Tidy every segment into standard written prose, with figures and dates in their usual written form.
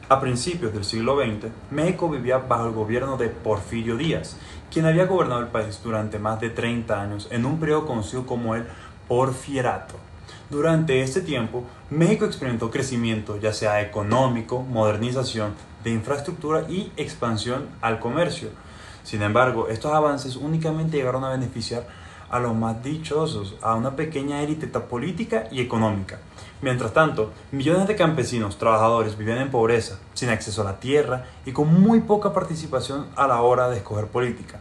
A principios del siglo XX, México vivía bajo el gobierno de Porfirio Díaz, quien había gobernado el país durante más de 30 años en un periodo conocido como el Porfiriato. Durante este tiempo, México experimentó crecimiento, ya sea económico, modernización de infraestructura y expansión al comercio. Sin embargo, estos avances únicamente llegaron a beneficiar a los más dichosos, a una pequeña élite política y económica. Mientras tanto, millones de campesinos, trabajadores vivían en pobreza, sin acceso a la tierra y con muy poca participación a la hora de escoger política.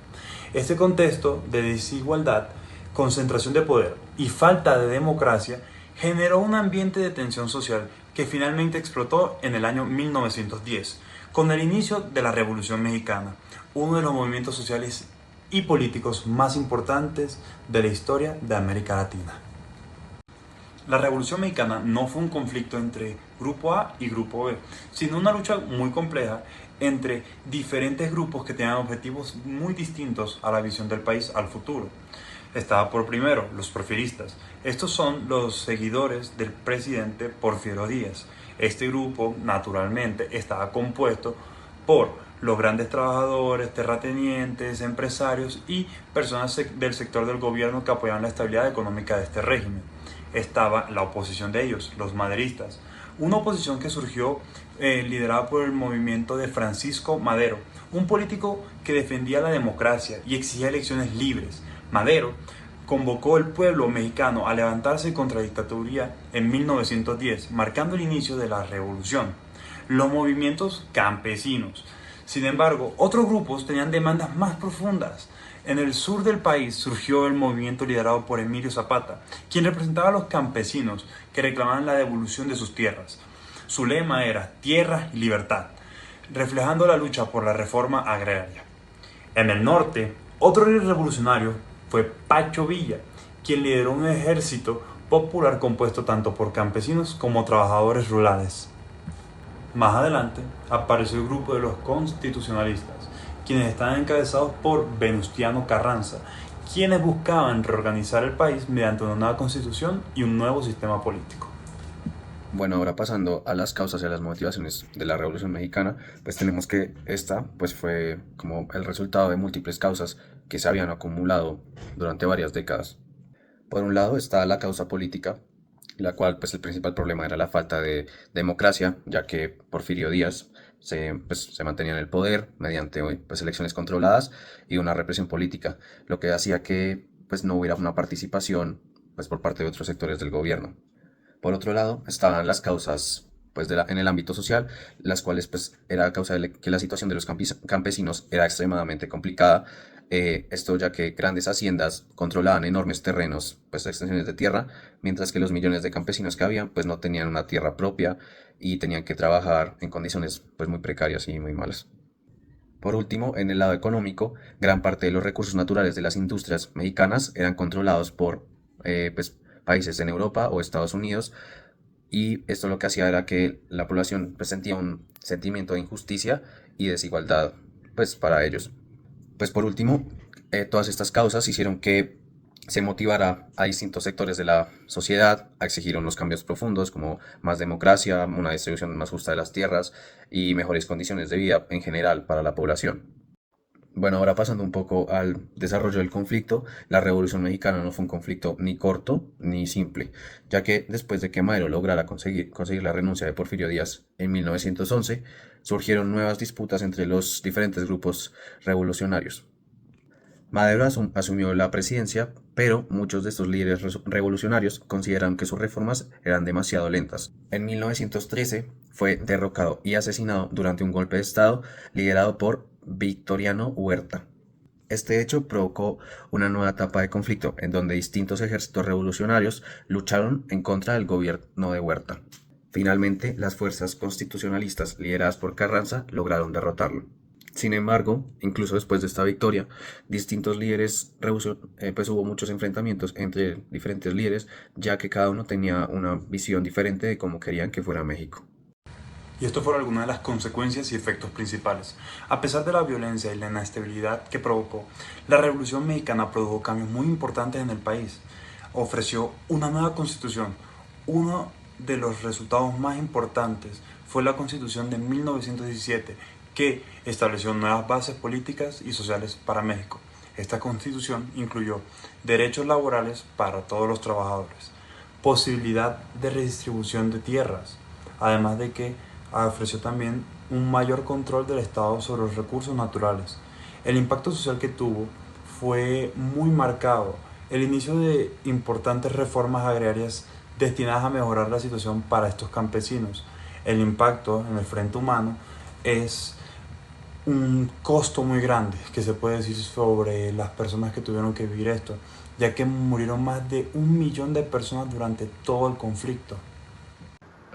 Este contexto de desigualdad, concentración de poder y falta de democracia generó un ambiente de tensión social que finalmente explotó en el año 1910, con el inicio de la Revolución Mexicana, uno de los movimientos sociales y políticos más importantes de la historia de América Latina. La Revolución Mexicana no fue un conflicto entre Grupo A y Grupo B, sino una lucha muy compleja entre diferentes grupos que tenían objetivos muy distintos a la visión del país al futuro. Estaba por primero los porfiristas. Estos son los seguidores del presidente Porfirio Díaz. Este grupo, naturalmente, estaba compuesto por los grandes trabajadores, terratenientes, empresarios y personas del sector del gobierno que apoyaban la estabilidad económica de este régimen. Estaba la oposición de ellos, los maderistas, una oposición que surgió liderada por el movimiento de Francisco Madero, un político que defendía la democracia y exigía elecciones libres. Madero convocó al pueblo mexicano a levantarse contra la dictadura en 1910, marcando el inicio de la revolución. Los movimientos campesinos. Sin embargo, otros grupos tenían demandas más profundas. En el sur del país surgió el movimiento liderado por Emilio Zapata, quien representaba a los campesinos que reclamaban la devolución de sus tierras. Su lema era tierra y libertad, reflejando la lucha por la reforma agraria. En el norte, otro líder revolucionario fue Pancho Villa, quien lideró un ejército popular compuesto tanto por campesinos como trabajadores rurales. Más adelante apareció el grupo de los constitucionalistas, quienes estaban encabezados por Venustiano Carranza, quienes buscaban reorganizar el país mediante una nueva constitución y un nuevo sistema político. Bueno, ahora pasando a las causas y a las motivaciones de la Revolución Mexicana, pues tenemos que esta pues fue como el resultado de múltiples causas que se habían acumulado durante varias décadas. Por un lado está la causa política, la cual pues el principal problema era la falta de democracia, ya que Porfirio Díaz se mantenía en el poder mediante pues, elecciones controladas y una represión política, lo que hacía que pues no hubiera una participación pues por parte de otros sectores del gobierno. Por otro lado, estaban las causas pues, en el ámbito social, las cuales pues, era a causa de que la situación de los campesinos era extremadamente complicada. Esto ya que grandes haciendas controlaban enormes terrenos, pues extensiones de tierra, mientras que los millones de campesinos que habían pues no tenían una tierra propia y tenían que trabajar en condiciones pues muy precarias y muy malas. Por último, en el lado económico, gran parte de los recursos naturales de las industrias mexicanas eran controlados por pues, países en Europa o Estados Unidos, y esto lo que hacía era que la población pues, sentía un sentimiento de injusticia y desigualdad pues, para ellos. Pues por último, todas estas causas hicieron que se motivara a distintos sectores de la sociedad a exigir unos cambios profundos como más democracia, una distribución más justa de las tierras y mejores condiciones de vida en general para la población. Bueno, ahora pasando un poco al desarrollo del conflicto, la Revolución Mexicana no fue un conflicto ni corto ni simple, ya que después de que Madero lograra conseguir la renuncia de Porfirio Díaz en 1911, surgieron nuevas disputas entre los diferentes grupos revolucionarios. Madero asumió la presidencia, pero muchos de estos líderes revolucionarios consideraron que sus reformas eran demasiado lentas. En 1913 fue derrocado y asesinado durante un golpe de Estado liderado por Victoriano Huerta. Este hecho provocó una nueva etapa de conflicto en donde distintos ejércitos revolucionarios lucharon en contra del gobierno de Huerta. Finalmente, las fuerzas constitucionalistas lideradas por Carranza lograron derrotarlo. Sin embargo, incluso después de esta victoria, distintos líderes, pues hubo muchos enfrentamientos entre diferentes líderes, ya que cada uno tenía una visión diferente de cómo querían que fuera México. Y esto fueron algunas de las consecuencias y efectos principales. A pesar de la violencia y la inestabilidad que provocó, la Revolución Mexicana produjo cambios muy importantes en el país. Ofreció una nueva constitución. Uno de los resultados más importantes fue la Constitución de 1917, que estableció nuevas bases políticas y sociales para México. Esta Constitución incluyó derechos laborales para todos los trabajadores, posibilidad de redistribución de tierras, además de que ofreció también un mayor control del Estado sobre los recursos naturales. El impacto social que tuvo fue muy marcado. El inicio de importantes reformas agrarias destinadas a mejorar la situación para estos campesinos. El impacto en el frente humano es un costo muy grande que se puede decir sobre las personas que tuvieron que vivir esto, ya que murieron más de 1 millón de personas durante todo el conflicto.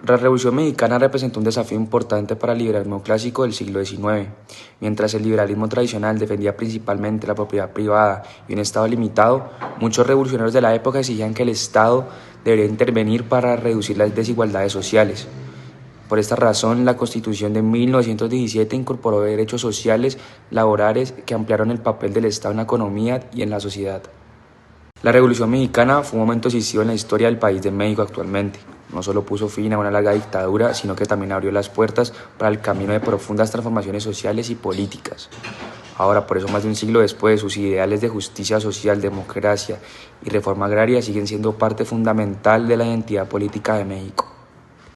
La Revolución Mexicana representó un desafío importante para el liberalismo clásico del siglo XIX. Mientras el liberalismo tradicional defendía principalmente la propiedad privada y un Estado limitado, muchos revolucionarios de la época exigían que el Estado debería intervenir para reducir las desigualdades sociales. Por esta razón, la Constitución de 1917 incorporó derechos sociales, laborales, que ampliaron el papel del Estado en la economía y en la sociedad. La Revolución Mexicana fue un momento decisivo en la historia del país de México actualmente. No solo puso fin a una larga dictadura, sino que también abrió las puertas para el camino de profundas transformaciones sociales y políticas. Ahora, por eso más de un siglo después, sus ideales de justicia social, democracia y reforma agraria siguen siendo parte fundamental de la identidad política de México.